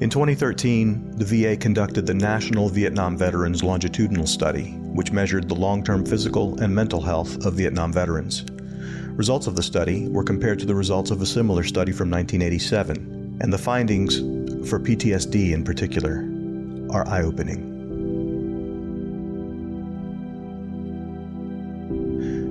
In 2013, the VA conducted the National Vietnam Veterans Longitudinal Study, which measured the long-term physical and mental health of Vietnam veterans. Results of the study were compared to the results of a similar study from 1987, and the findings, for PTSD in particular, are eye-opening.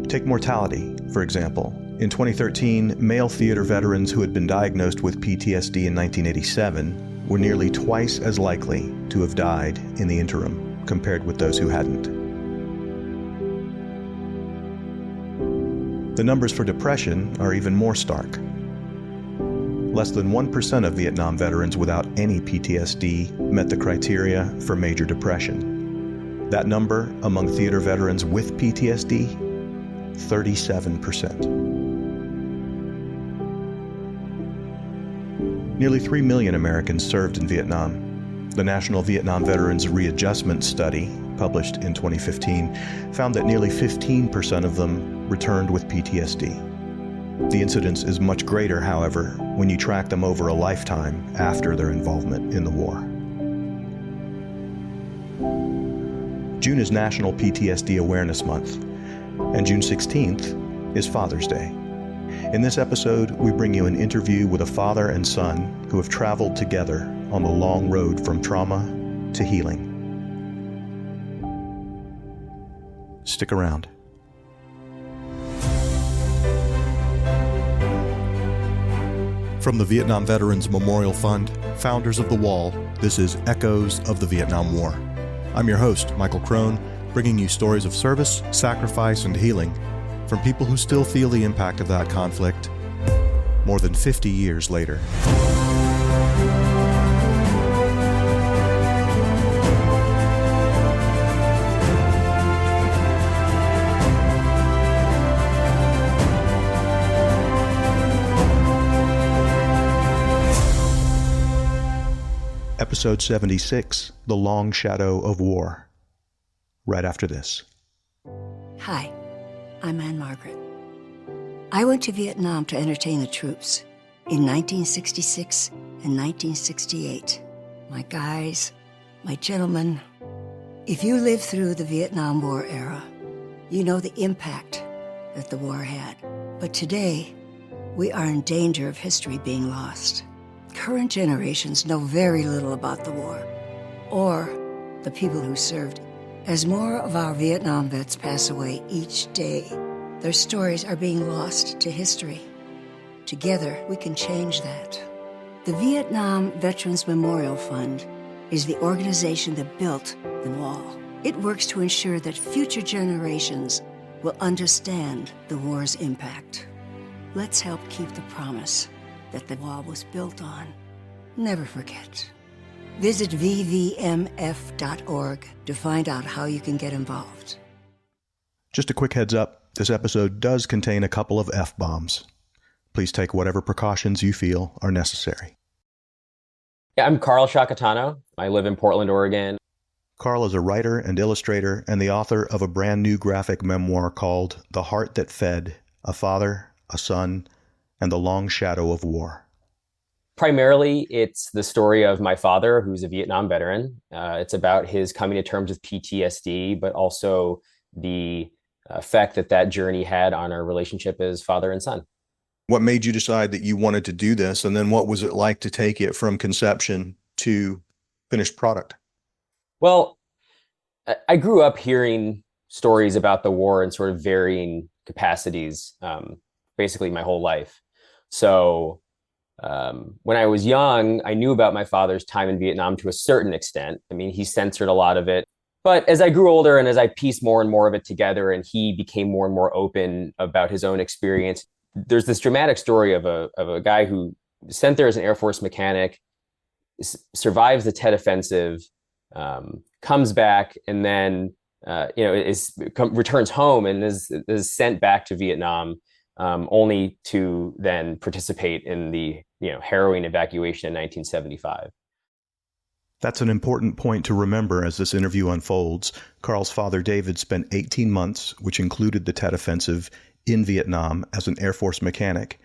Take mortality, for example. In 2013, male theater veterans who had been diagnosed with PTSD in 1987 were nearly twice as likely to have died in the interim compared with those who hadn't. The numbers for depression are even more stark. Less than 1% of Vietnam veterans without any PTSD met the criteria for major depression. That number among theater veterans with PTSD, 37%. Nearly 3 million Americans served in Vietnam. The National Vietnam Veterans Readjustment Study, published in 2015, found that nearly 15% of them returned with PTSD. The incidence is much greater, however, when you track them over a lifetime after their involvement in the war. June is National PTSD Awareness Month, and June 16th is Father's Day. In this episode, we bring you an interview with a father and son who have traveled together on the long road from trauma to healing. Stick around. From the Vietnam Veterans Memorial Fund, founders of The Wall, this is Echoes of the Vietnam War. I'm your host, Michael Crone, bringing you stories of service, sacrifice, and healing from people who still feel the impact of that conflict more than 50 years later. Episode 76, The Long Shadow of War. Right after this. Hi, I'm Anne Margaret. I went to Vietnam to entertain the troops in 1966 and 1968. My guys, my gentlemen, if you lived through the Vietnam War era, you know the impact that the war had. But today, we are in danger of history being lost. Current generations know very little about the war or the people who served. As more of our Vietnam vets pass away each day, their stories are being lost to history. Together, we can change that. The Vietnam Veterans Memorial Fund is the organization that built the wall. It works to ensure that future generations will understand the war's impact. Let's help keep the promise that the wall was built on. Never forget. Visit vvmf.org to find out how you can get involved. Just a quick heads up, this episode does contain a couple of F-bombs. Please take whatever precautions you feel are necessary. Yeah, I'm Carl Shakatano. I live in Portland, Oregon. Carl is a writer and illustrator and the author of a brand new graphic memoir called The Heart That Fed, A Father, a Son, and the Long Shadow of War. Primarily, it's the story of my father, who's a Vietnam veteran. It's about his coming to terms with PTSD, but also the effect that journey had on our relationship as father and son. What made you decide that you wanted to do this? And then what was it like to take it from conception to finished product? Well, I grew up hearing stories about the war in sort of varying capacities, basically my whole life. So when I was young, I knew about my father's time in Vietnam to a certain extent. I mean, he censored a lot of it. But as I grew older and as I pieced more and more of it together and he became more and more open about his own experience, there's this dramatic story of a guy who was sent there as an Air Force mechanic, survives the Tet Offensive, comes back, and then returns home and is sent back to Vietnam, only to then participate in the harrowing evacuation in 1975. That's an important point to remember as this interview unfolds. Carl's father, David, spent 18 months, which included the Tet Offensive, in Vietnam as an Air Force mechanic,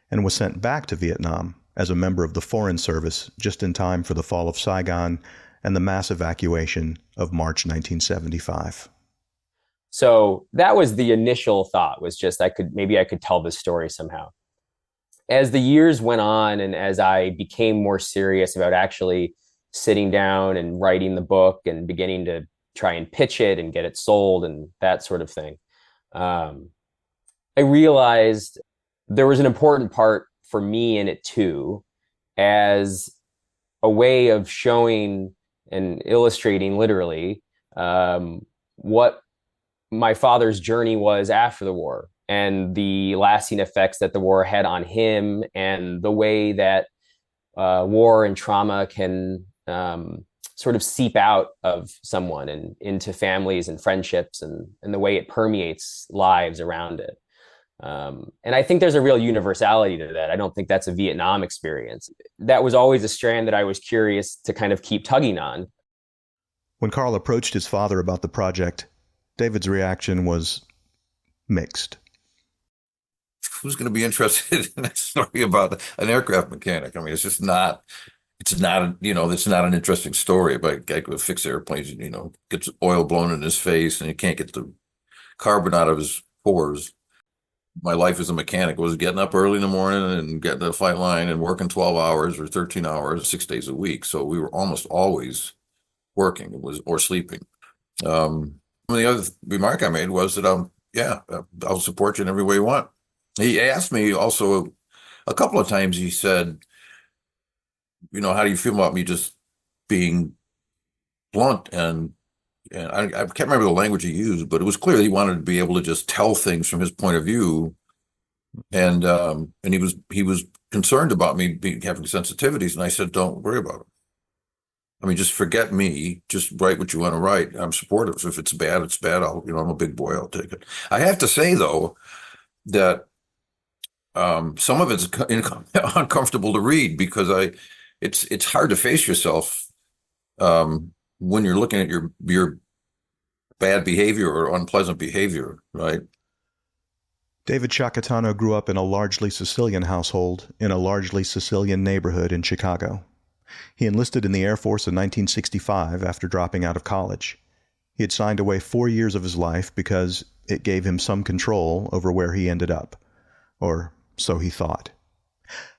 and was sent back to Vietnam as a member of the Foreign Service just in time for the fall of Saigon and the mass evacuation of March 1975. So that was the initial thought, was just maybe I could tell this story somehow. As the years went on and as I became more serious about actually sitting down and writing the book and beginning to try and pitch it and get it sold and that sort of thing, I realized there was an important part for me in it too, as a way of showing and illustrating literally what my father's journey was after the war and the lasting effects that the war had on him, and the way that war and trauma can sort of seep out of someone and into families and friendships, and the way it permeates lives around it. And I think there's a real universality to that. I don't think that's a Vietnam experience. That was always a strand that I was curious to kind of keep tugging on. When Carl approached his father about the project, David's reaction was mixed. Who's going to be interested in a story about an aircraft mechanic? I mean, it's not an interesting story about a guy who fix airplanes, gets oil blown in his face and he can't get the carbon out of his pores. My life as a mechanic was getting up early in the morning and getting to the flight line and working 12 hours or 13 hours, 6 days a week. So we were almost always working or sleeping. The other remark I made was that, I'll support you in every way you want. He asked me also a couple of times, he said, how do you feel about me just being blunt? And I can't remember the language he used, but it was clear he wanted to be able to just tell things from his point of view. And he was concerned about me having sensitivities. And I said, don't worry about it. I mean, just forget me. Just write what you want to write. I'm supportive. So if it's bad, it's bad. I'm a big boy. I'll take it. I have to say, though, that some of it's uncomfortable to read, because it's hard to face yourself when you're looking at your bad behavior or unpleasant behavior, right? David Shakatano grew up in a largely Sicilian household in a largely Sicilian neighborhood in Chicago. He enlisted in the Air Force in 1965 after dropping out of college. He had signed away 4 years of his life because it gave him some control over where he ended up, or so he thought.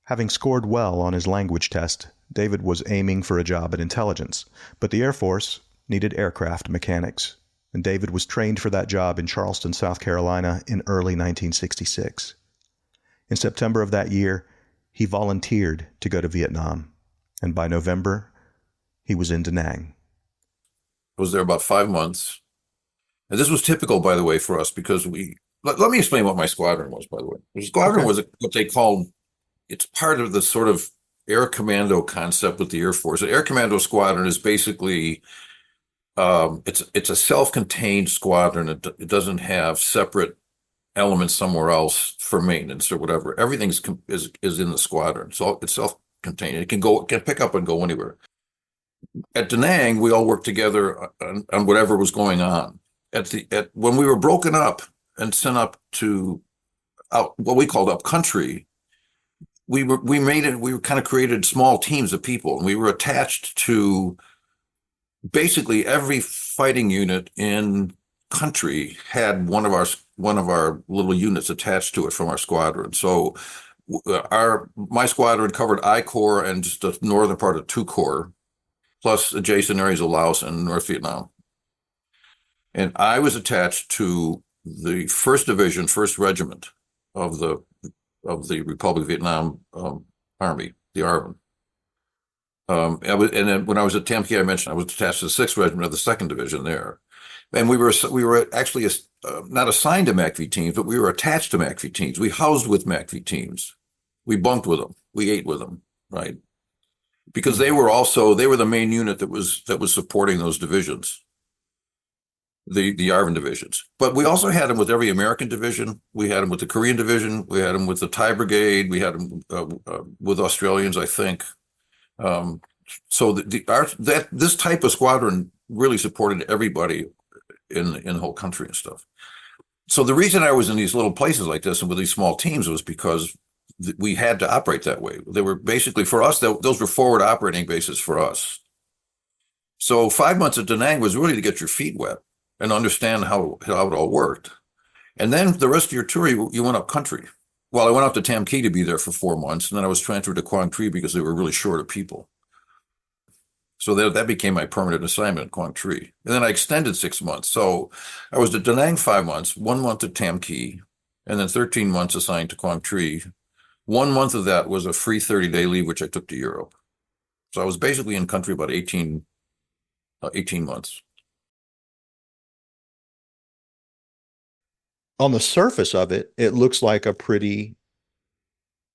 Having scored well on his language test, David was aiming for a job in intelligence, but the Air Force needed aircraft mechanics, and David was trained for that job in Charleston, South Carolina in early 1966. In September of that year, he volunteered to go to Vietnam, and by November, he was in Da Nang. I was there about 5 months. And this was typical, by the way, for us, because let me explain what my squadron was, by the way. The squadron was what they called, it's part of the sort of air commando concept with the Air Force. An air commando squadron is basically, it's a self-contained squadron. It doesn't have separate elements somewhere else for maintenance or whatever. Everything is in the squadron. So it's self-contained. It can pick up and go anywhere. At Da Nang, we all worked together on whatever was going on. When we were broken up and sent up to what we called up country, we kind of created small teams of people, and we were attached to basically every fighting unit in country had one of our little units attached to it from our squadron. So my squadron covered I Corps and just the northern part of 2 Corps, plus adjacent areas of Laos and North Vietnam. And I was attached to the 1st Division, 1st Regiment of the Republic of Vietnam Army, the ARVN. And then when I was at Tam Kỳ, I mentioned I was attached to the 6th Regiment of the 2nd Division there. And we were actually not assigned to MACV teams, but we were attached to MACV teams. We housed with MACV teams. We bunked with them. We ate with them, right? Because they were the main unit that was supporting those divisions, the ARVN divisions. But we also had them with every American division. We had them with the Korean division. We had them with the Thai brigade. We had them with Australians, I think. So this type of squadron really supported everybody in the whole country and stuff. So the reason I was in these little places like this and with these small teams was because we had to operate that way. They were basically, for us, those were forward operating bases for us. So 5 months at Da Nang was really to get your feet wet and understand how it all worked. And then the rest of your tour, you went up country. Well, I went up to Tam Kee to be there for 4 months, and then I was transferred to Quang Tri because they were really short of people. So that became my permanent assignment at Quang Tri. And then I extended 6 months. So I was at Da Nang 5 months, 1 month at Tam Kee, and then 13 months assigned to Quang Tri. 1 month of that was a free 30-day leave, which I took to Europe. So I was basically in country about 18 months. On the surface of it, it looks like a pretty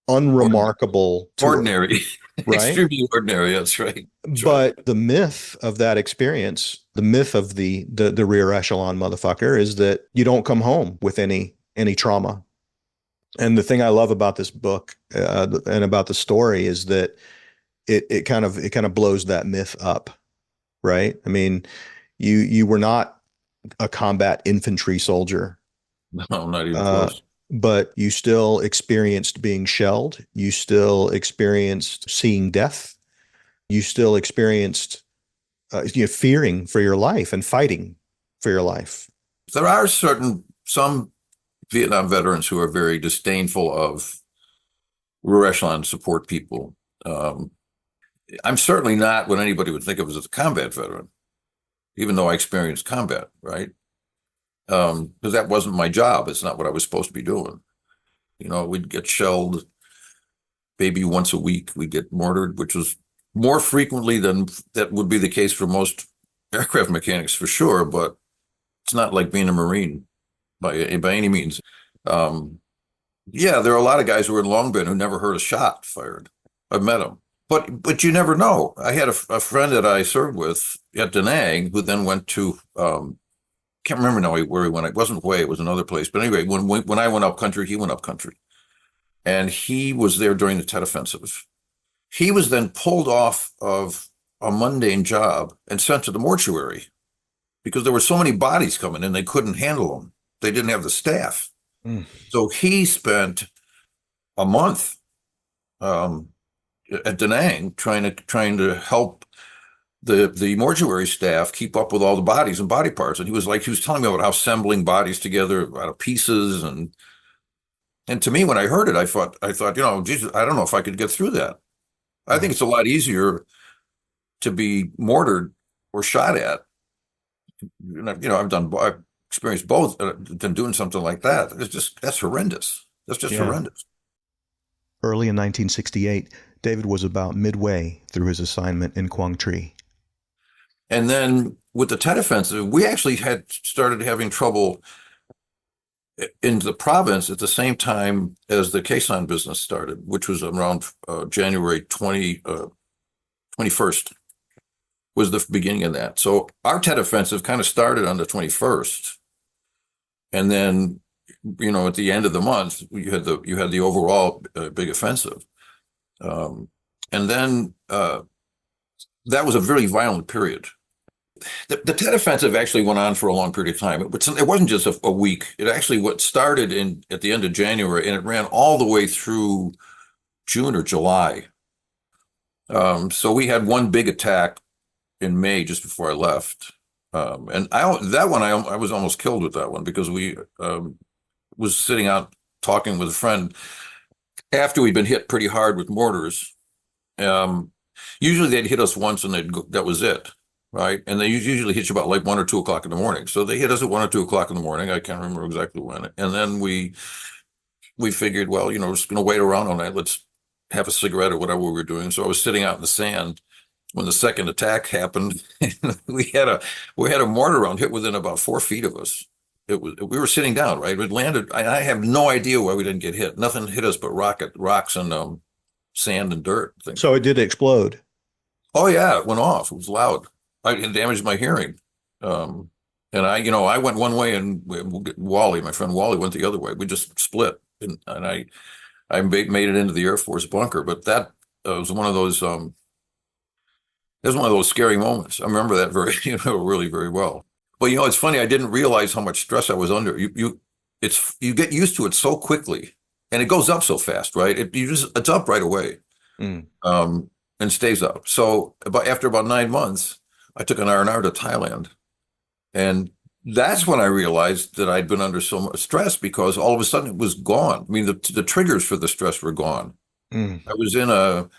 unremarkable tour, Ordinary, right? extremely ordinary. That's right. But the myth of that experience, the myth of the rear echelon motherfucker, is that you don't come home with any trauma. And the thing I love about this book and about the story is that it kind of blows that myth up, right? I mean, you were not a combat infantry soldier. No, not even close. But you still experienced being shelled. You still experienced seeing death. You still experienced fearing for your life and fighting for your life. There are some Vietnam veterans who are very disdainful of rear echelon support people. I'm certainly not what anybody would think of as a combat veteran, even though I experienced combat, right? Because that wasn't my job. It's not what I was supposed to be doing. We'd get shelled maybe once a week. We'd get mortared, which was more frequently than that would be the case for most aircraft mechanics, for sure. But it's not like being a Marine by any means. Yeah, there are a lot of guys who were in Long Binh who never heard a shot fired. I've met them. But you never know. I had a friend that I served with at Da Nang who then went to can't remember now where he went. It wasn't Hue, it was another place. But anyway, when I went up country, he went up country. And he was there during the Tet Offensive. He was then pulled off of a mundane job and sent to the mortuary because there were so many bodies coming in, they couldn't handle them. They didn't have the staff. So he spent a month at Da Nang trying to help the mortuary staff keep up with all the bodies and body parts. And he was telling me about how assembling bodies together out of pieces. And to me, when I heard it, I thought, Jesus, I don't know if I could get through that. I think it's a lot easier to be mortared or shot at. I've experienced both than doing something like that. That's horrendous. That's just horrendous. Early in 1968, David was about midway through his assignment in Quang Tri. And then with the Tet Offensive, we actually had started having trouble in the province at the same time as the Quezon business started, which was around January 21st was the beginning of that. So our Tet Offensive kind of started on the 21st. And then, at the end of the month, you had the overall big offensive. And then that was a very violent period. The Tet Offensive actually went on for a long period of time. It wasn't just a week. It actually started at the end of January, and it ran all the way through June or July. So we had one big attack in May just before I left. And I was almost killed with that one because we was sitting out talking with a friend after we'd been hit pretty hard with mortars. Usually they'd hit us once and that was it. Right. And they usually hit you about like 1 or 2 o'clock in the morning. So they hit us at 1 or 2 o'clock in the morning. I can't remember exactly when. And then we figured, well, we're just going to wait around all night. Let's have a cigarette or whatever we were doing. So I was sitting out in the sand when the second attack happened. we had a mortar round hit within about 4 feet of us. We were sitting down, right? It landed. I have no idea why we didn't get hit. Nothing hit us but rocks and sand and dirt. So it did explode. Oh yeah, it went off. It was loud. It damaged my hearing. And I went one way and Wally, my friend Wally, went the other way. We just split. And I made it into the Air Force bunker. But that was one of those, scary moments. I remember that really very well. But it's funny. I didn't realize how much stress I was under. You get used to it so quickly. and it goes up so fast, right? It's up right away, Mm. and stays up. So after about 9 months, I took an R&R to Thailand, and that's when I realized that I'd been under so much stress, because all of a sudden it was gone. I mean, the triggers for the stress were gone. Mm. I was in a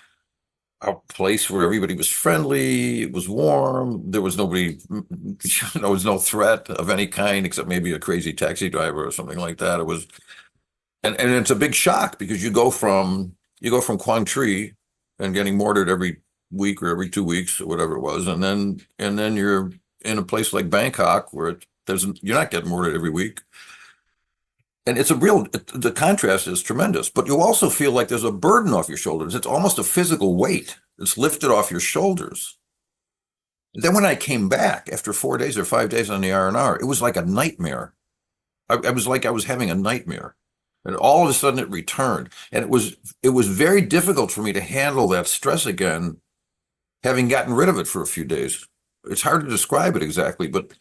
place where everybody was friendly. It was warm. There was nobody, there was no threat of any kind except maybe a crazy taxi driver or something like that. It was, and it's a big shock, because you go from Quang Tri and getting mortared every week or every 2 weeks or whatever it was, and then you're in a place like Bangkok where you're not getting mortared every week. And the contrast is tremendous, but you also feel like there's a burden off your shoulders. It's almost a physical weight that's lifted off your shoulders. Then when I came back after 4 days or 5 days on the R&R, it was like a nightmare. I was like I was having a nightmare. And all of a sudden it returned. And it was very difficult for me to handle that stress again, having gotten rid of it for a few days. It's hard to describe it exactly, but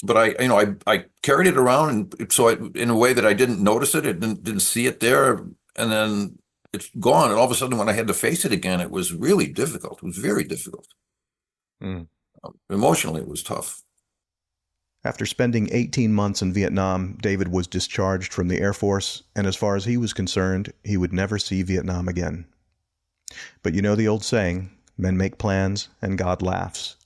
I carried it around, and so in a way that I didn't notice it, didn't see it there, and then it's gone. And all of a sudden, when I had to face it again, it was really difficult. It was very difficult. Mm. Emotionally, it was tough. After spending 18 months in Vietnam, David was discharged from the Air Force, and as far as he was concerned, he would never see Vietnam again. But you know the old saying, men make plans and God laughs.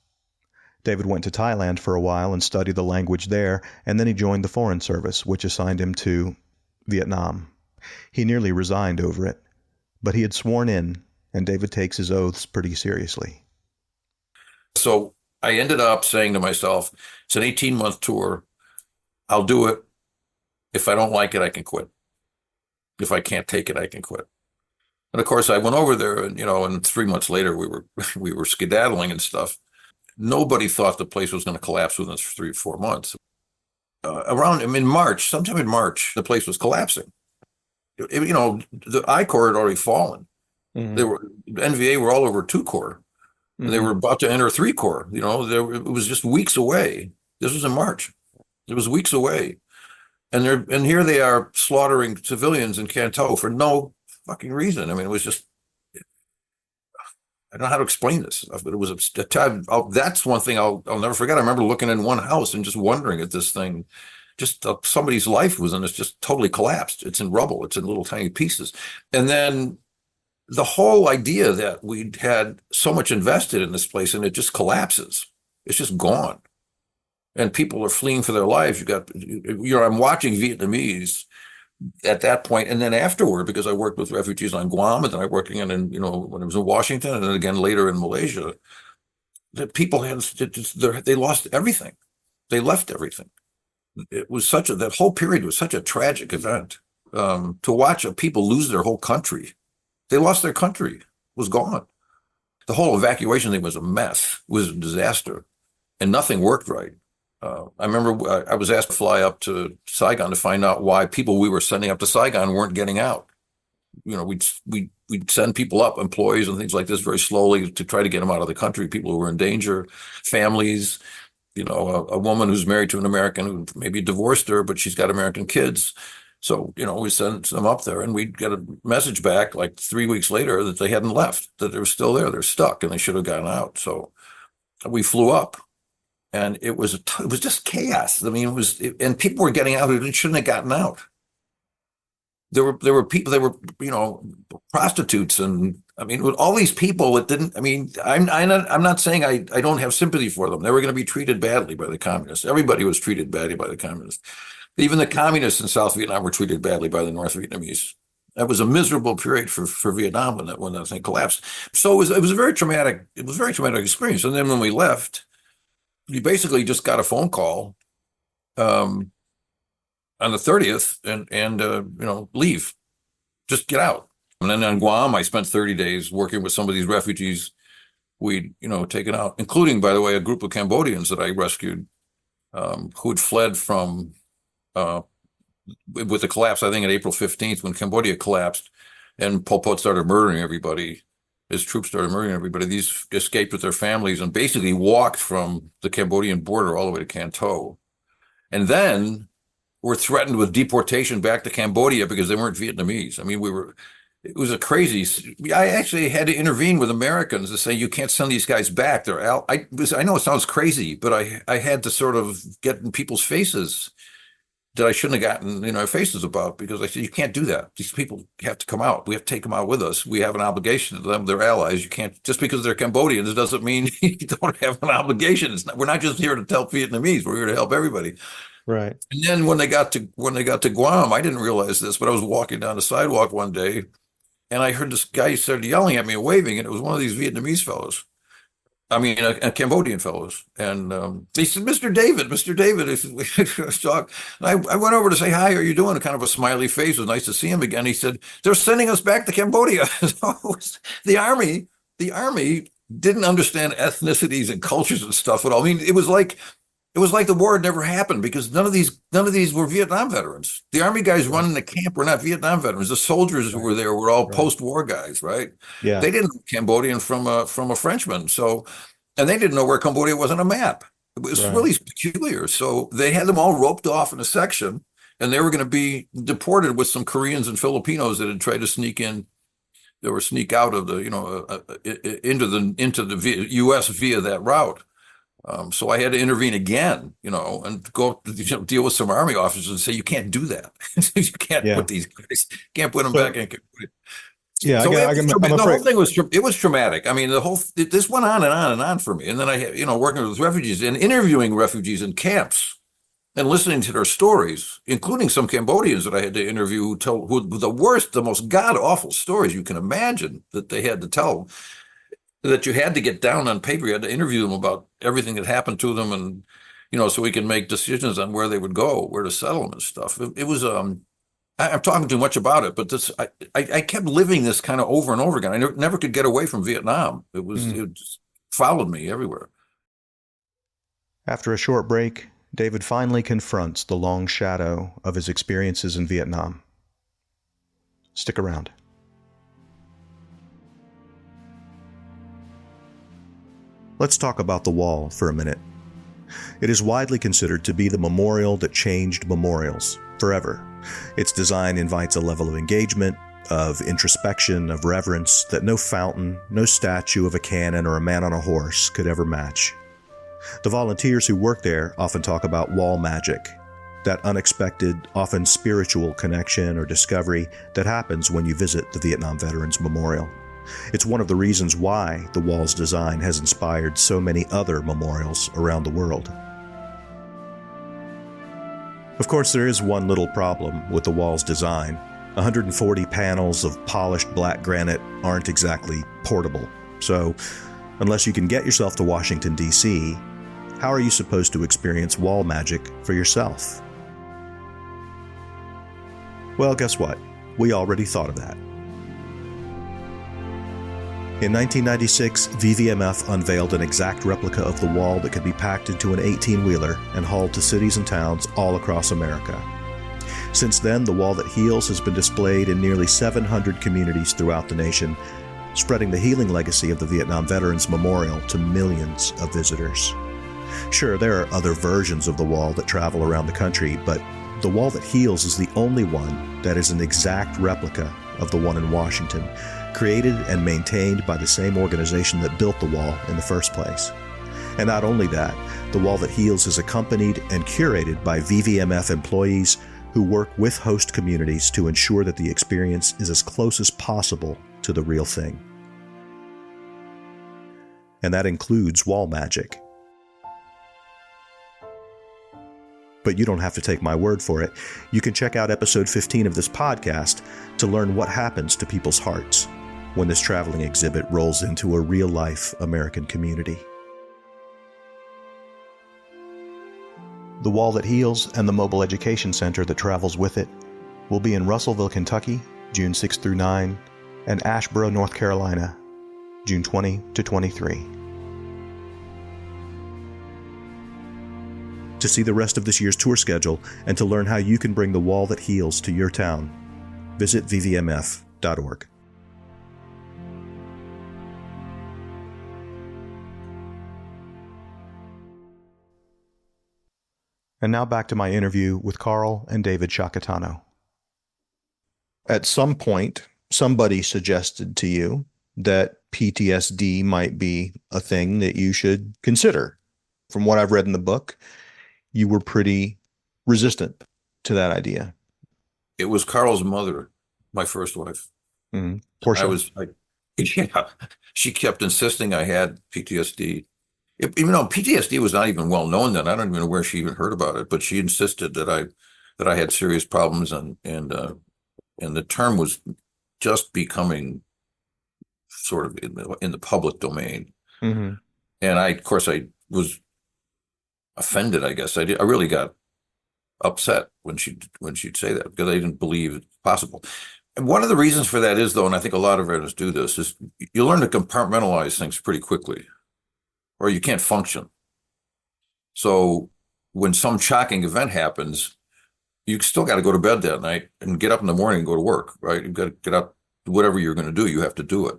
David went to Thailand for a while and studied the language there, and then he joined the Foreign Service, which assigned him to Vietnam. He nearly resigned over it, but he had sworn in, and David takes his oaths pretty seriously. So I ended up saying to myself, it's an 18-month tour. I'll do it. If I don't like it, I can quit. If I can't take it, I can quit. And of course, I went over there, and 3 months later, we were skedaddling and stuff. Nobody thought the place was going to collapse within 3 or 4 months. Sometime in March, the place was collapsing. The I Corps had already fallen. Mm-hmm. NVA were all over 2 Corps. Mm-hmm. They were about to enter 3 Corps. It was just weeks away. This was in March. It was weeks away. And here they are slaughtering civilians in Can Tho for no fucking reason. I mean, it was just, I don't know how to explain this, but it was a time. That's one thing I'll never forget. I remember looking in one house and just wondering at this thing. Just somebody's life was in this, just totally collapsed. It's in rubble. It's in little tiny pieces. And then the whole idea that we'd had so much invested in this place and it just collapses. It's just gone. And people are fleeing for their lives. I'm watching Vietnamese at that point, and then afterward, because I worked with refugees on Guam, and then I working when I was in Washington, and then again later in Malaysia, that people they lost everything. They left everything. It was that whole period was such a tragic event. To watch people lose their whole country. They lost their country. It was gone. The whole evacuation thing was a mess. It was a disaster, and nothing worked right. I remember I was asked to fly up to Saigon to find out why people we were sending up to Saigon weren't getting out. We'd send people up, employees and things like this, very slowly to try to get them out of the country. People who were in danger, families. A woman who's married to an American who maybe divorced her, but she's got American kids. So we sent them up there, and we'd get a message back like 3 weeks later that they hadn't left, that they were still there, they're stuck, and they should have gotten out. So we flew up. And it was just chaos. I mean, and people were getting out who shouldn't have gotten out. There were people, they were, prostitutes, and I mean, with all these people that didn't. I mean, I'm not saying I don't have sympathy for them. They were going to be treated badly by the communists. Everybody was treated badly by the communists. Even the communists in South Vietnam were treated badly by the North Vietnamese. That was a miserable period for Vietnam when that thing collapsed. So it was a very traumatic. It was a very traumatic experience. And then when we left, you basically just got a phone call on the 30th and leave, just get out. And then on Guam, I spent 30 days working with some of these refugees we'd taken out, including, by the way, a group of Cambodians that I rescued who had fled from with the collapse, I think on April 15th, when Cambodia collapsed and Pol Pot started murdering everybody. His troops started murdering everybody. These escaped with their families and basically walked from the Cambodian border all the way to Can Tho. And then were threatened with deportation back to Cambodia because they weren't Vietnamese. I mean, it was a crazy. I actually had to intervene with Americans to say you can't send these guys back. I know it sounds crazy, but I had to sort of get in people's faces that I shouldn't have gotten in our faces about, because I said you can't do that. These people have to come out. We have to take them out with us. We have an obligation to them. They're allies. You can't, just because they're Cambodians doesn't mean you don't have an obligation. We're not just here to help Vietnamese. We're here to help everybody. Right. And then when they got to Guam, I didn't realize this, but I was walking down the sidewalk one day, and I heard this guy started yelling at me and waving, and it was one of these Vietnamese fellows. I mean, a Cambodian fellows. And he said, Mr. David, Mr. David. I went over to say, hi, how are you doing? Kind of a smiley face. It was nice to see him again. He said, they're sending us back to Cambodia. So the army didn't understand ethnicities and cultures and stuff at all. I mean, it was like the war had never happened, because none of these were Vietnam veterans. The army guys running the camp were not Vietnam veterans. The soldiers who were there were all post-war guys, right? Yeah. They didn't know Cambodian from a Frenchman. So, and they didn't know where Cambodia was on a map. It was really peculiar. So they had them all roped off in a section, and they were going to be deported with some Koreans and Filipinos that had tried to sneak in. They were sneak out of the, into the U.S. via that route. So I had to intervene again, and go deal with some army officers and say, you can't do that. You can't put these guys, can't put them back in. Yeah, so the whole thing was traumatic. I mean, this went on and on and on for me. And then I had, working with refugees and interviewing refugees in camps and listening to their stories, including some Cambodians that I had to interview who told the most god awful stories you can imagine that they had to tell. That you had to get down on paper. You had to interview them about everything that happened to them, and so we can make decisions on where they would go, where to settle them and stuff. It was I'm talking too much about it, but I kept living this kind of over and over again. I never could get away from Vietnam. It just followed me everywhere. After a short break, David finally confronts the long shadow of his experiences in Vietnam. Stick around. Let's talk about the wall for a minute. It is widely considered to be the memorial that changed memorials forever. Its design invites a level of engagement, of introspection, of reverence that no fountain, no statue of a cannon or a man on a horse could ever match. The volunteers who work there often talk about wall magic, that unexpected, often spiritual connection or discovery that happens when you visit the Vietnam Veterans Memorial. It's one of the reasons why the wall's design has inspired so many other memorials around the world. Of course, there is one little problem with the wall's design. 140 panels of polished black granite aren't exactly portable. So, unless you can get yourself to Washington, D.C., how are you supposed to experience wall magic for yourself? Well, guess what? We already thought of that. In 1996, VVMF unveiled an exact replica of the wall that could be packed into an 18-wheeler and hauled to cities and towns all across America. Since then, the wall that heals has been displayed in nearly 700 communities throughout the nation, spreading the healing legacy of the Vietnam Veterans Memorial to millions of visitors. Sure, there are other versions of the wall that travel around the country, but the wall that heals is the only one that is an exact replica of the one in Washington, created and maintained by the same organization that built the wall in the first place. And not only that, the wall that heals is accompanied and curated by VVMF employees who work with host communities to ensure that the experience is as close as possible to the real thing. And that includes wall magic. But you don't have to take my word for it. You can check out episode 15 of this podcast to learn what happens to people's hearts when this traveling exhibit rolls into a real-life American community. The Wall That Heals and the Mobile Education Center that travels with it will be in Russellville, Kentucky, June 6 through 9, and Asheboro, North Carolina, June 20 to 23. To see the rest of this year's tour schedule and to learn how you can bring the Wall That Heals to your town, visit vvmf.org. And now back to my interview with Carl and David Shakatano. At some point, somebody suggested to you that PTSD might be a thing that you should consider. From what I've read in the book, you were pretty resistant to that idea. It was Carl's mother, my first wife. Mm-hmm. Portia. Yeah, she kept insisting I had PTSD. Even though PTSD was not even well known then, I don't even know where she even heard about it. But she insisted that I had serious problems, and the term was just becoming sort of in the public domain. Mm-hmm. And of course, I was offended. I guess I really got upset when she'd say that, because I didn't believe it possible. And one of the reasons for that is, though, and I think a lot of veterans do this, is you learn to compartmentalize things pretty quickly, or you can't function. So when some shocking event happens, you still got to go to bed that night and get up in the morning and go to work, right? You've got to get up, whatever you're going to do, you have to do it.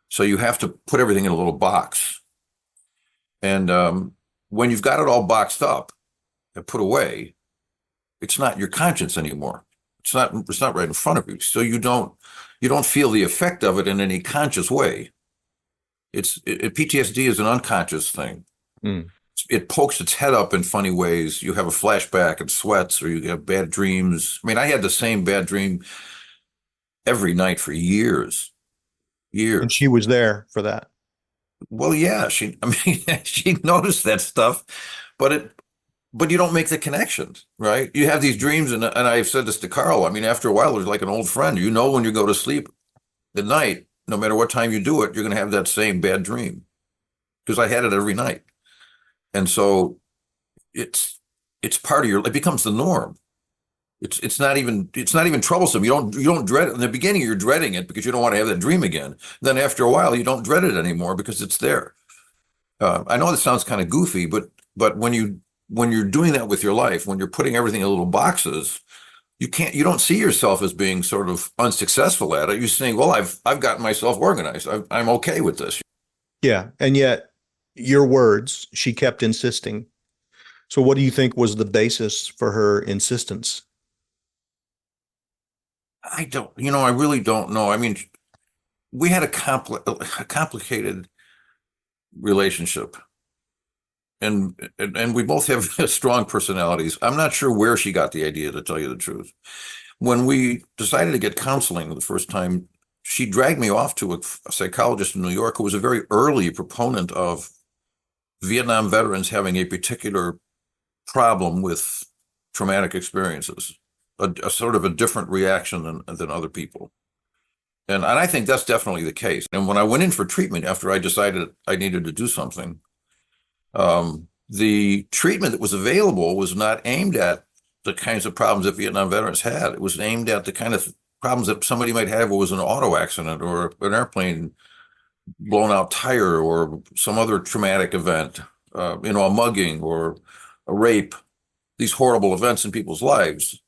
So you have to put everything in a little box. And when you've got it all boxed up and put away, it's not your conscience anymore. It's not right in front of you. So you don't feel the effect of it in any conscious way. PTSD is an unconscious thing. Mm. It pokes its head up in funny ways. You have a flashback and sweats, or you have bad dreams. I mean, I had the same bad dream every night for years. And she was there for that. Well, yeah, she noticed that stuff, but you don't make the connections, right? You have these dreams, and I've said this to Carl. I mean, after a while, it's like an old friend. You know, when you go to sleep at night, no matter what time you do it, you're going to have that same bad dream, because I had it every night. And so it's part of it becomes the norm. It's not even troublesome. You don't dread it. In the beginning, you're dreading it because you don't want to have that dream again. Then after a while, you don't dread it anymore because it's there. I know this sounds kind of goofy, but when you're doing that with your life, when you're putting everything in little boxes, you don't see yourself as being sort of unsuccessful at it. You're saying, well, I've gotten myself organized. I'm okay with this. Yeah. And yet your words, she kept insisting. So what do you think was the basis for her insistence? I really don't know. I mean, we had a complicated relationship, and we both have strong personalities. I'm not sure where she got the idea, to tell you the truth. When we decided to get counseling the first time, she dragged me off to a psychologist in New York who was a very early proponent of Vietnam veterans having a particular problem with traumatic experiences, a sort of a different reaction than other people. And I think that's definitely the case. And when I went in for treatment after I decided I needed to do something, the treatment that was available was not aimed at the kinds of problems that Vietnam veterans had. It was aimed at the kind of problems that somebody might have if it was an auto accident or an airplane blown out tire or some other traumatic event, a mugging or a rape, these horrible events in people's lives.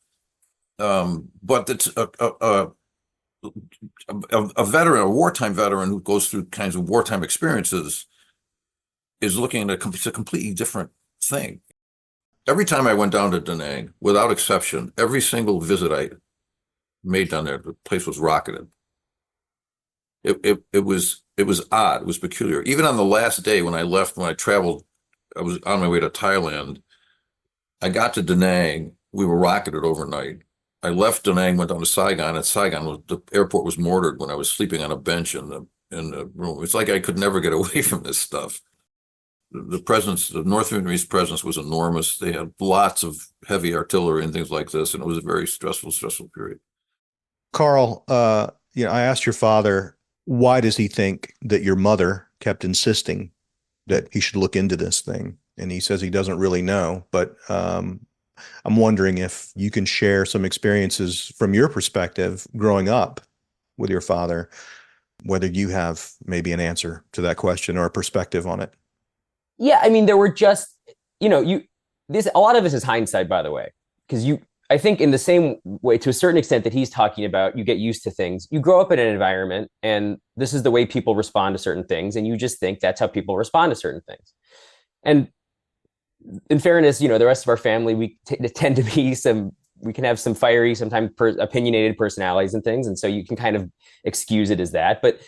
But it's a veteran, a wartime veteran who goes through kinds of wartime experiences is looking at a completely different thing. Every time I went down to Da Nang, without exception, every single visit I made down there, the place was rocketed. It was odd. It was peculiar. Even on the last day when I traveled, I was on my way to Thailand. I got to Da Nang. We were rocketed overnight. I left Da Nang, went down to Saigon. At Saigon, the airport was mortared when I was sleeping on a bench in the room. It's like I could never get away from this stuff. The North Vietnamese presence was enormous. They had lots of heavy artillery and things like this, and it was a very stressful period. Carl, I asked your father, why does he think that your mother kept insisting that he should look into this thing? And he says he doesn't really know, but I'm wondering if you can share some experiences from your perspective growing up with your father, whether you have maybe an answer to that question or a perspective on it. Yeah, I mean, there were just, a lot of this is hindsight, by the way, because I think in the same way, to a certain extent that he's talking about, you get used to things. You grow up in an environment, and this is the way people respond to certain things, and you just think that's how people respond to certain things. And in fairness, you know, the rest of our family, we tend to be we can have some fiery, sometimes opinionated personalities and things. And so you can kind of excuse it as that. But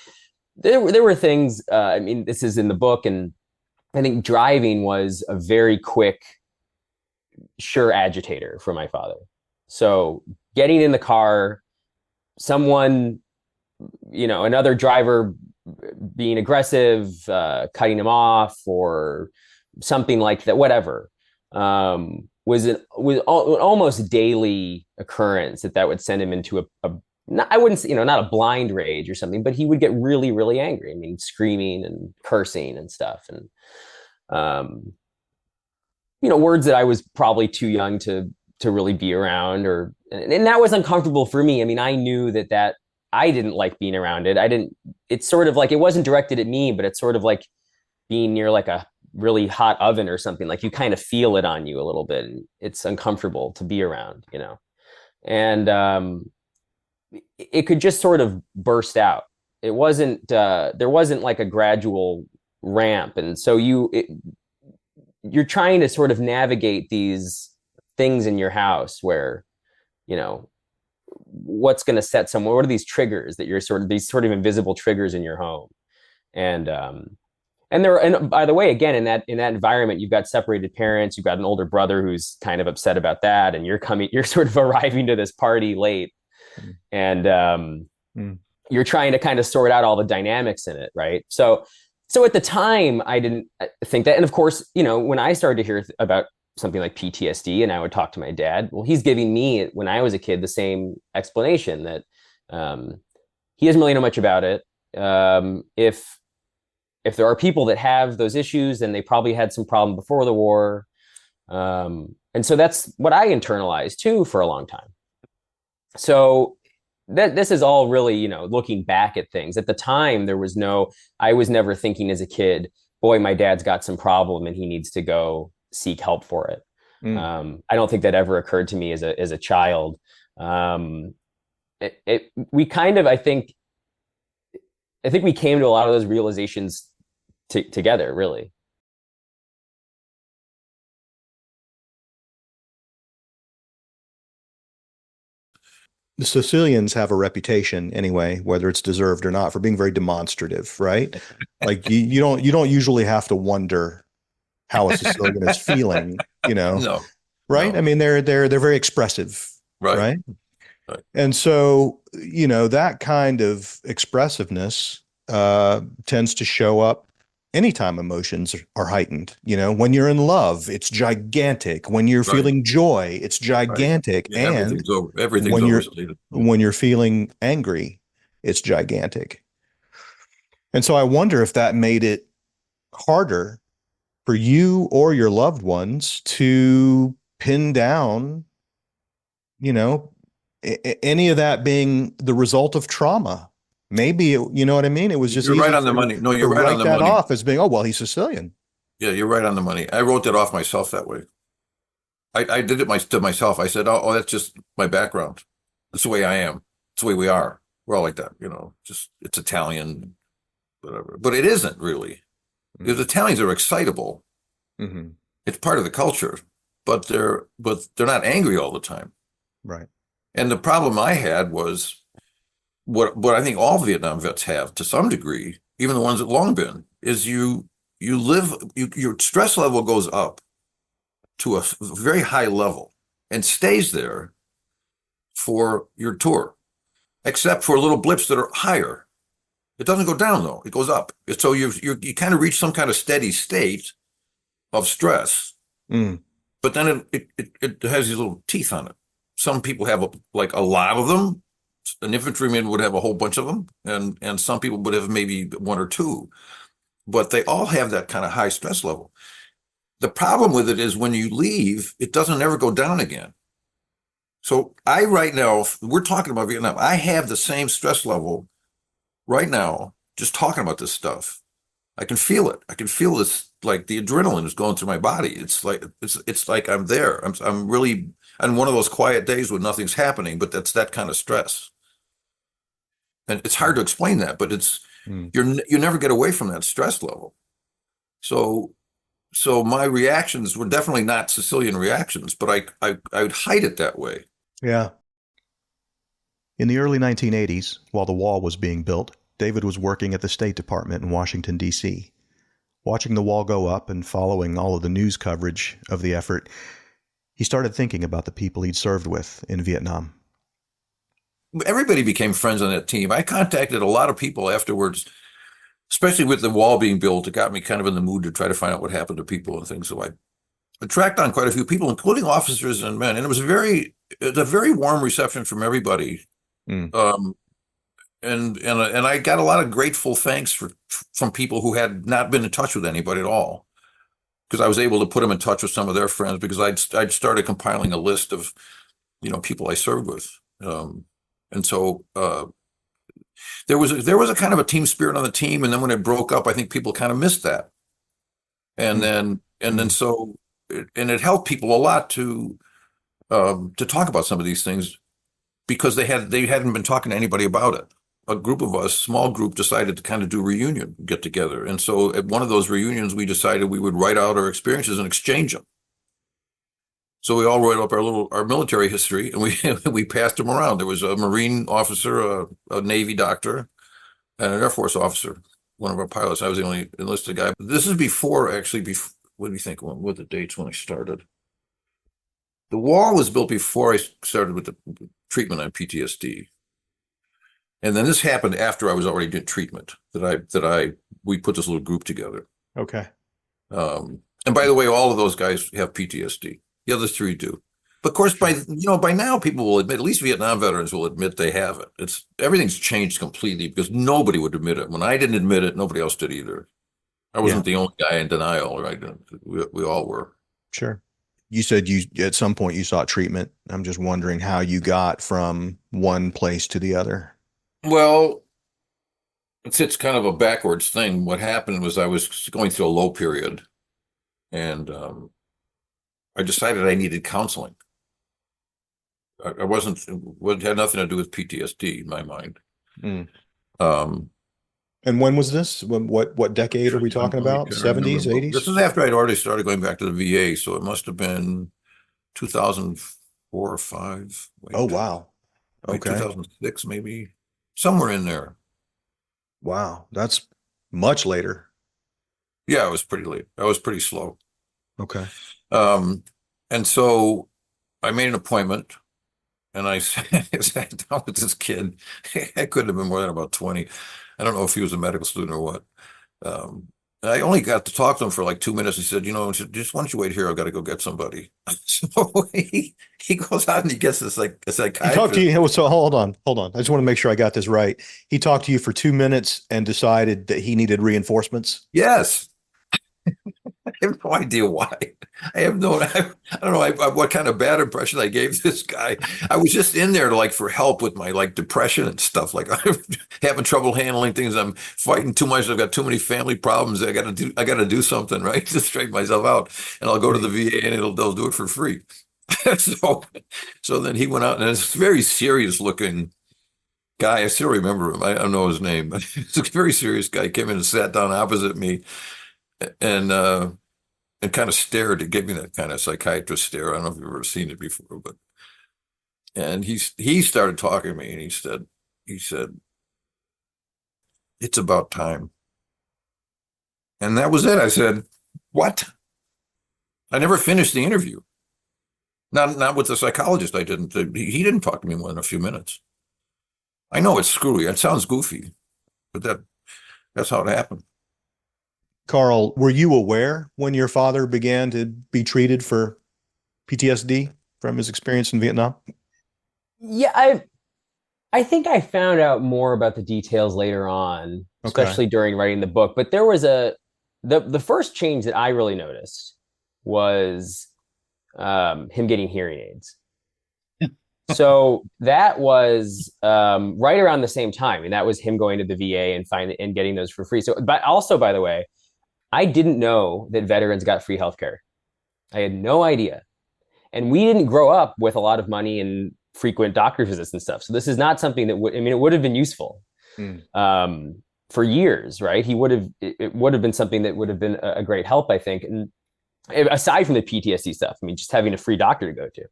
there were things, I mean, this is in the book, and I think driving was a very quick, sure agitator for my father. So getting in the car, someone, you know, another driver being aggressive, cutting him off or something like that, whatever, was almost daily occurrence that would send him into not, I wouldn't say, you know, not a blind rage or something, but he would get really, really angry. I mean, screaming and cursing and stuff. And, you know, words that I was probably too young to really be around, and that was uncomfortable for me. I mean, I knew that I didn't like being around it. It's sort of like, it wasn't directed at me, but it's sort of like being near like a really hot oven or something. Like you kind of feel it on you a little bit, and it's uncomfortable to be around, you know. And it could just sort of burst out. It wasn't there wasn't like a gradual ramp, and so you're trying to sort of navigate these things in your house where, you know, what's going to set someone, what are these triggers that you're these sort of invisible triggers in your home. And by the way, again, in that environment, you've got separated parents, you've got an older brother who's kind of upset about that, and you're sort of arriving to this party late, and you're trying to kind of sort out all the dynamics in it, right? So at the time, I didn't think that, and of course, you know, when I started to hear about something like PTSD, and I would talk to my dad, well, he's giving me, when I was a kid, the same explanation that he doesn't really know much about it. If there are people that have those issues, then they probably had some problem before the war. And so that's what I internalized too for a long time. So this is all really, you know, looking back at things. At the time, I was never thinking as a kid, boy, my dad's got some problem and he needs to go seek help for it. I don't think that ever occurred to me as a child. We kind of, I think we came to a lot of those realizations together, really. The Sicilians have a reputation anyway, whether it's deserved or not, for being very demonstrative, right? Like you don't usually have to wonder how a Sicilian is feeling, you know, No, right? no. I mean, they're very expressive, Right. right? And so, you know, that kind of expressiveness tends to show up anytime emotions are heightened. You know, when you're in love, it's gigantic. When you're Right. feeling joy, it's Right. gigantic. Yeah, And everything's when you're overstated. when you're feeling angry, it's gigantic. And so I wonder if that made it harder for you or your loved ones to pin down, you know, any of that being the result of trauma. Maybe, you know what I mean? It was just You're right easy on the money. No, to you're right on write the that money. off as being, oh, well, he's Sicilian. Yeah, you're right on the money. I wrote that off myself that way. I did it to myself. I said, oh, that's just my background. That's the way I am. It's the way we are. We're all like that, you know, just it's Italian, whatever. But it isn't really. Mm-hmm. The Italians are excitable. Mm-hmm. It's part of the culture, but they're not angry all the time. Right. And the problem I had was what I think all Vietnam vets have to some degree, even the ones that long been, is your stress level goes up to a very high level and stays there for your tour, except for little blips that are higher. It doesn't go down though; it goes up. So you kind of reach some kind of steady state of stress, but then it has these little teeth on it. Some people have like a lot of them. An infantryman would have a whole bunch of them, and some people would have maybe one or two, but they all have that kind of high stress level. The problem with it is when you leave, it doesn't ever go down again. So right now, we're talking about Vietnam. I have the same stress level right now, just talking about this stuff. I can feel it. I can feel this, like the adrenaline is going through my body. It's like I'm there. I'm really on one of those quiet days when nothing's happening, but that's that kind of stress. And it's hard to explain that, but you never get away from that stress level. So So my reactions were definitely not Sicilian reactions, but I would hide it that way. Yeah. In the early 1980s, while the wall was being built, David was working at the State Department in Washington, D.C. Watching the wall go up and following all of the news coverage of the effort, he started thinking about the people he'd served with in Vietnam. Everybody became friends on that team. I contacted a lot of people afterwards, especially with the wall being built. It got me kind of in the mood to try to find out what happened to people and things. So I tracked on quite a few people, including officers and men, and it was a very warm reception from everybody. Mm. And I got a lot of grateful thanks from people who had not been in touch with anybody at all, because I was able to put them in touch with some of their friends, because I'd started compiling a list of, people I served with. And so there was a kind of a team spirit on the team, and then when it broke up, I think people kind of missed that. And then it helped people a lot to talk about some of these things, because they hadn't been talking to anybody about it. A group of us, small group, decided to kind of do reunion, get together. And so at one of those reunions, we decided we would write out our experiences and exchange them. So we all wrote up our military history, and we passed them around. There was a Marine officer, a Navy doctor, and an Air Force officer, one of our pilots. I was the only enlisted guy. This is before, what do you think? What the dates when I started? The wall was built before I started with the treatment on PTSD. And then this happened after I was already doing treatment, we put this little group together. Okay. And by the way, all of those guys have PTSD. The other three do. But of course, by now people will admit, at least Vietnam veterans will admit they have it. Everything's changed completely, because nobody would admit it. When I didn't admit it, nobody else did either. I wasn't the only guy in denial, right? We all were. Sure. You said at some point you sought treatment. I'm just wondering how you got from one place to the other. Well, it's kind of a backwards thing. What happened was I was going through a low period, and I decided I needed counseling. It had nothing to do with PTSD in my mind. Mm. And when was this? What decade are we talking about? 70s, 80s? This is after I'd already started going back to the VA, so it must have been 2004 or 5. Oh, wow. Okay. 2006, maybe. Somewhere in there. Wow. That's much later. Yeah, it was pretty late. I was pretty slow. Okay. And so I made an appointment, and I sat down with this kid. I couldn't have been more than about 20. I don't know if he was a medical student or what. I only got to talk to him for like 2 minutes. He said, just why don't you wait here? I've got to go get somebody. So he goes out and he gets a psychiatrist. He talked to you. So hold on. I just want to make sure I got this right. He talked to you for 2 minutes and decided that he needed reinforcements. Yes. I have no idea why. I don't know what kind of bad impression I gave this guy. I was just in there for help with my depression and stuff. I'm having trouble handling things. I'm fighting too much. I've got too many family problems. I got to do something, right, to straighten myself out. And I'll go to the VA and they'll do it for free. So then he went out, and it's a very serious looking guy. I still remember him. I don't know his name, but he's a very serious guy. He came in and sat down opposite me, and kind of stared. To give me that kind of psychiatrist stare. I don't know if you've ever seen it before, and he started talking to me, and he said, "It's about time." And that was it. I said, "What?" I never finished the interview. Not with the psychologist. I didn't. He didn't talk to me more than a few minutes. I know it's screwy. It sounds goofy, but that's how it happened. Carl, were you aware when your father began to be treated for PTSD from his experience in Vietnam? Yeah, I think I found out more about the details later on, especially during writing the book. But there was the first change that I really noticed was him getting hearing aids. So that was right around the same time, and that was him going to the VA and getting those for free. So, but also, by the way, I didn't know that veterans got free healthcare. I had no idea, and we didn't grow up with a lot of money and frequent doctor visits and stuff. So this is not something that it would have been useful for years, right? It would have been something that would have been a great help, I think. And aside from the PTSD stuff. I mean, just having a free doctor to go to.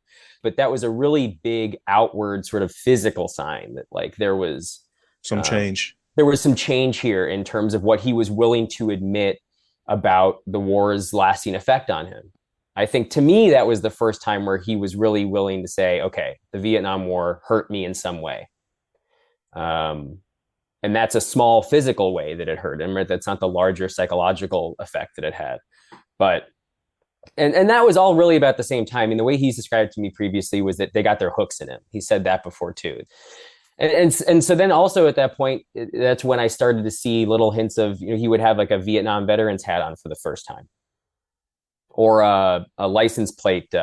But that was a really big outward sort of physical sign that like some change. There was some change here in terms of what he was willing to admit about the war's lasting effect on him. I think to me, that was the first time where he was really willing to say, okay, the Vietnam War hurt me in some way. And that's a small physical way that it hurt him, right? That's not the larger psychological effect that it had. But, and that was all really about the same time. I mean, the way he's described to me previously was that they got their hooks in him. He said that before too. And so then also at that point, that's when I started to see little hints of, you know, he would have like a Vietnam veterans hat on for the first time, or a license plate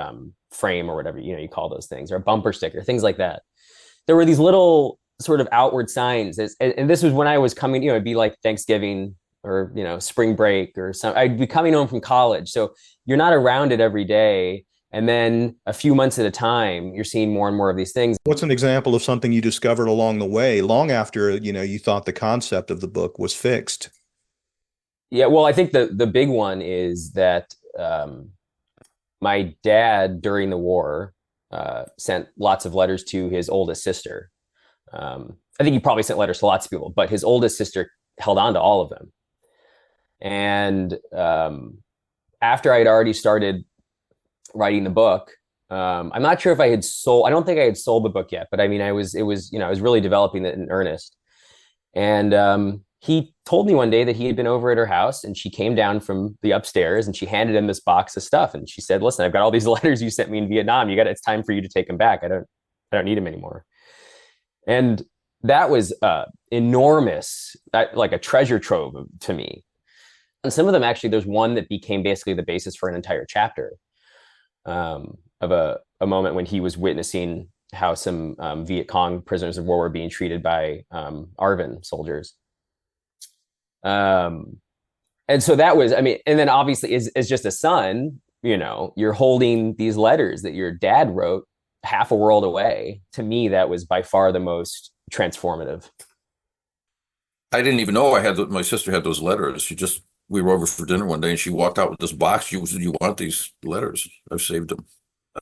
frame or whatever, you know, you call those things, or a bumper sticker, things like that. There were these little sort of outward signs. And this was when I was coming, you know, it'd be like Thanksgiving or, you know, spring break or something. I'd be coming home from college. So you're not around it every day. And then a few months at a time, you're seeing more and more of these things. What's an example of something you discovered along the way, long after, you know, you thought the concept of the book was fixed? Yeah, well, I think the big one is that my dad during the war sent lots of letters to his oldest sister. I think he probably sent letters to lots of people, but his oldest sister held on to all of them. And after I'd already started writing the book, I'm not sure if I had sold, I don't think I had sold the book yet, but I mean, it was, you know, I was really developing it in earnest. And he told me one day that he had been over at her house and she came down from the upstairs and she handed him this box of stuff. And she said, listen, I've got all these letters you sent me in Vietnam. It's time for you to take them back. I don't need them anymore. And that was enormous, like a treasure trove to me. And some of them, actually, there's one that became basically the basis for an entire chapter of a moment when he was witnessing how some Viet Cong prisoners of war were being treated by ARVN soldiers. And so that was, I mean, and then obviously as just a son, you know, you're holding these letters that your dad wrote half a world away. To me, that was by far the most transformative. I didn't even know my sister had those letters. We were over for dinner one day and she walked out with this box. You want these letters? I've saved them.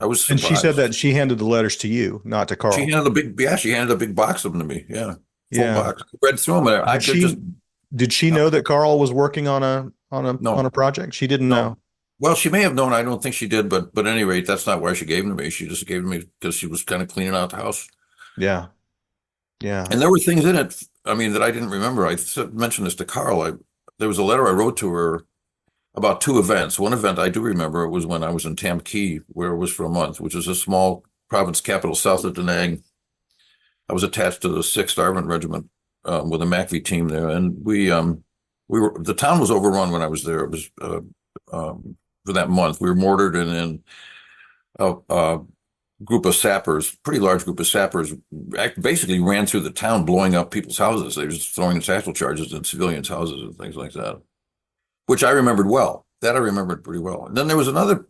I was surprised. And she said that she handed the letters to you, not to Carl. She handed a big box of them to me. Yeah. Full box. I read through them and did she know that Carl was working on a project? She didn't know. Well, she may have known. I don't think she did, but at any rate, that's not why she gave them to me. She just gave them to me because she was kind of cleaning out the house. Yeah. Yeah. And there were things in it, I mean, that I didn't remember. I mentioned this to Carl. There was a letter I wrote to her about two events. One event I do remember was when I was in Tam Key, where it was for a month, which is a small province capital south of Da Nang. I was attached to the 6th ARVN Regiment with a MACV team there, and the town was overrun when I was there. It was for that month. We were mortared, and then a group of sappers, pretty large group of sappers, basically ran through the town, blowing up people's houses. They were just throwing satchel charges in civilians' houses and things like that, which I remembered well. That I remembered pretty well. And then there was another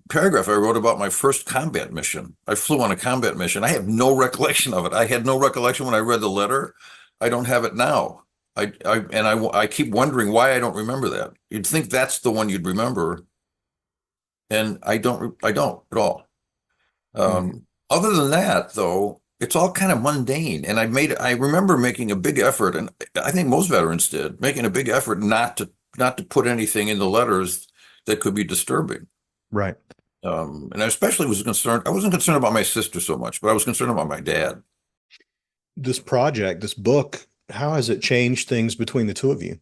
paragraph I wrote about my first combat mission. I flew on a combat mission. I have no recollection of it. I had no recollection when I read the letter. I don't have it now. I keep wondering why I don't remember that. You'd think that's the one you'd remember, and I don't at all. Other than that, though, it's all kind of mundane. And I remember making a big effort, and I think most veterans did, making a big effort not to put anything in the letters that could be disturbing. Right. And I especially I wasn't concerned about my sister so much, but I was concerned about my dad. This project, this book, how has it changed things between the two of you?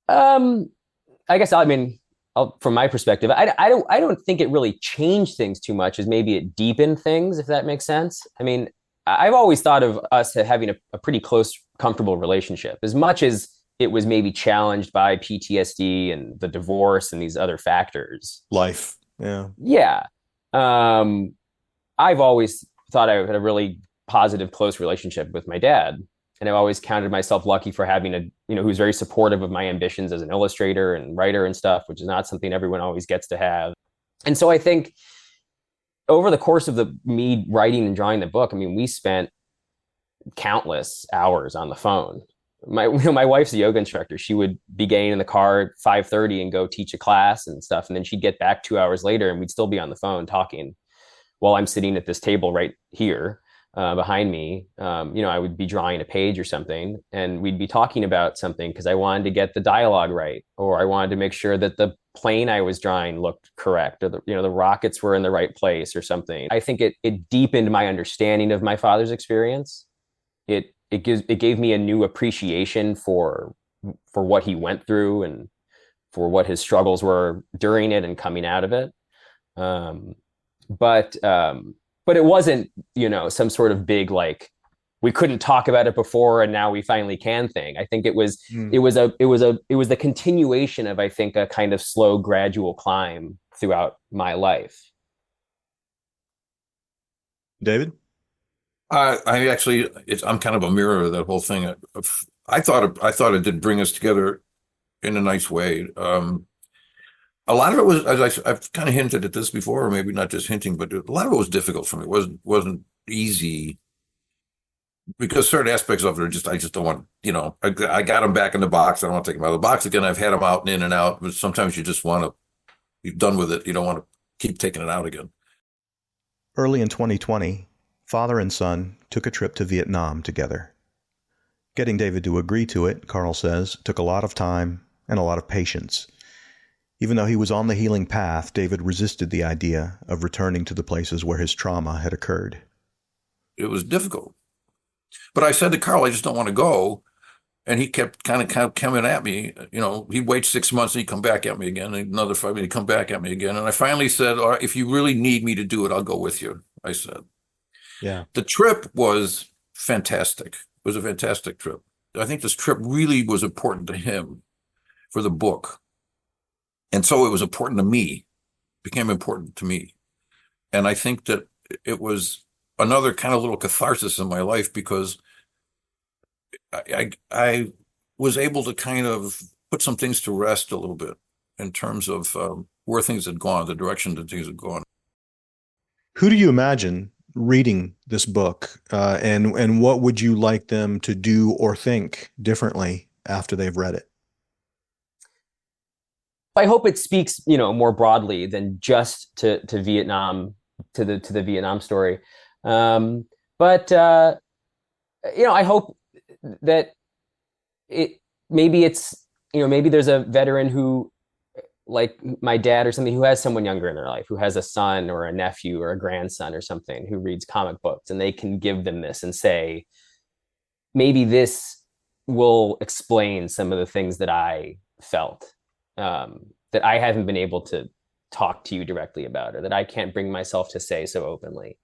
I guess, from my perspective, I don't think it really changed things too much, as maybe it deepened things, if that makes sense. I mean, I've always thought of us having a pretty close, comfortable relationship, as much as it was maybe challenged by PTSD and the divorce and these other factors. Life. Yeah. Yeah. I've always thought I had a really positive, close relationship with my dad. And I've always counted myself lucky for having who's very supportive of my ambitions as an illustrator and writer and stuff, which is not something everyone always gets to have. And so I think over the course of me writing and drawing the book, I mean, we spent countless hours on the phone. my wife's a yoga instructor. She would be getting in the car at 5:30 and go teach a class and stuff. And then she'd get back 2 hours later and we'd still be on the phone talking while I'm sitting at this table right here behind me. I would be drawing a page or something and we'd be talking about something because I wanted to get the dialogue right, or I wanted to make sure that the plane I was drawing looked correct, or the rockets were in the right place or something. I think it deepened my understanding of my father's experience. It gave me a new appreciation for what he went through and for what his struggles were during it and coming out of it. But it wasn't, some sort of big, like, we couldn't talk about it before and now we finally can thing. I think it was the continuation of, I think, a kind of slow, gradual climb throughout my life. David? I'm kind of a mirror of that whole thing. I thought it did bring us together in a nice way. A lot of it was, as I've kind of hinted at this before, or maybe not just hinting, but a lot of it was difficult for me. It wasn't easy because certain aspects of it are I just don't want, I got them back in the box. I don't want to take them out of the box again. I've had them out and in and out, but sometimes you just want to be done with it. You don't want to keep taking it out again. Early in 2020, father and son took a trip to Vietnam together. Getting David to agree to it, Carl says, took a lot of time and a lot of patience. Even though he was on the healing path, David resisted the idea of returning to the places where his trauma had occurred. It was difficult. But I said to Carl, I just don't want to go. And he kept kind of coming at me. He'd wait 6 months and he'd come back at me again. And another 5 minutes, he'd come back at me again. And I finally said, all right, if you really need me to do it, I'll go with you, I said. Yeah. The trip was fantastic. It was a fantastic trip. I think this trip really was important to him for the book. And so it was important to me, became important to me. And I think that it was another kind of little catharsis in my life because I was able to kind of put some things to rest a little bit in terms of where things had gone, the direction that things had gone. Who do you imagine reading this book, and what would you like them to do or think differently after they've read it? I hope it speaks, more broadly than just to Vietnam, to the Vietnam story. But I hope that maybe there's a veteran who, like my dad or something, who has someone younger in their life, who has a son or a nephew or a grandson or something who reads comic books, and they can give them this and say, maybe this will explain some of the things that I felt, that I haven't been able to talk to you directly about, or that I can't bring myself to say so openly.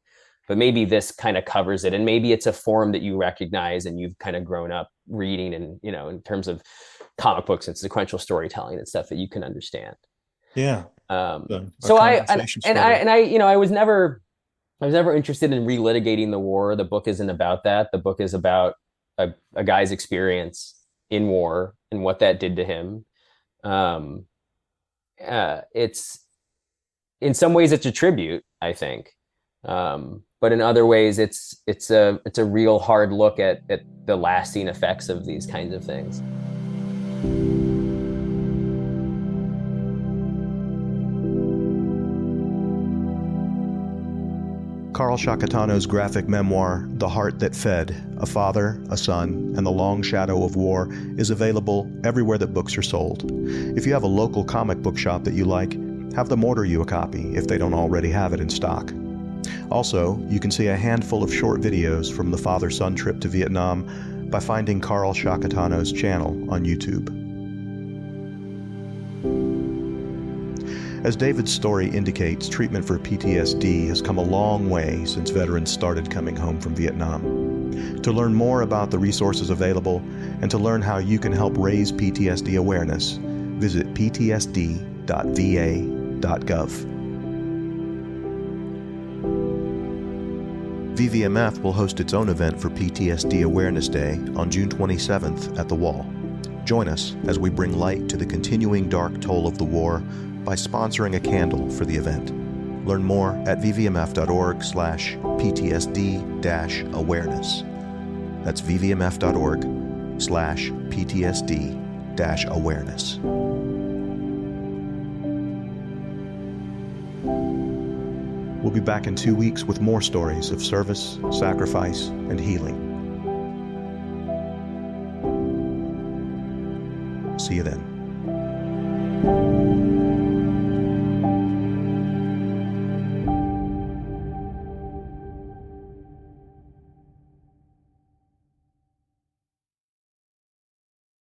But maybe this kind of covers it. And maybe it's a form that you recognize and you've kind of grown up reading, and, in terms of comic books and sequential storytelling and stuff that you can understand. Yeah. So I was never interested in relitigating the war. The book isn't about that. The book is about a guy's experience in war and what that did to him. It's, in some ways it's a tribute, I think. But in other ways, it's a real hard look at the lasting effects of these kinds of things. Carl Shakatano's graphic memoir, The Heart That Fed, A Father, a Son, and the Long Shadow of War, is available everywhere that books are sold. If you have a local comic book shop that you like, have them order you a copy if they don't already have it in stock. Also, you can see a handful of short videos from the father-son trip to Vietnam by finding Carl Shakatano's channel on YouTube. As David's story indicates, treatment for PTSD has come a long way since veterans started coming home from Vietnam. To learn more about the resources available and to learn how you can help raise PTSD awareness, visit ptsd.va.gov. VVMF will host its own event for PTSD Awareness Day on June 27th at the Wall. Join us as we bring light to the continuing dark toll of the war by sponsoring a candle for the event. Learn more at vvmf.org/PTSD-awareness. That's vvmf.org/PTSD-awareness. www.ccc.org/PTSD-awareness. We'll be back in 2 weeks with more stories of service, sacrifice, and healing. See you then.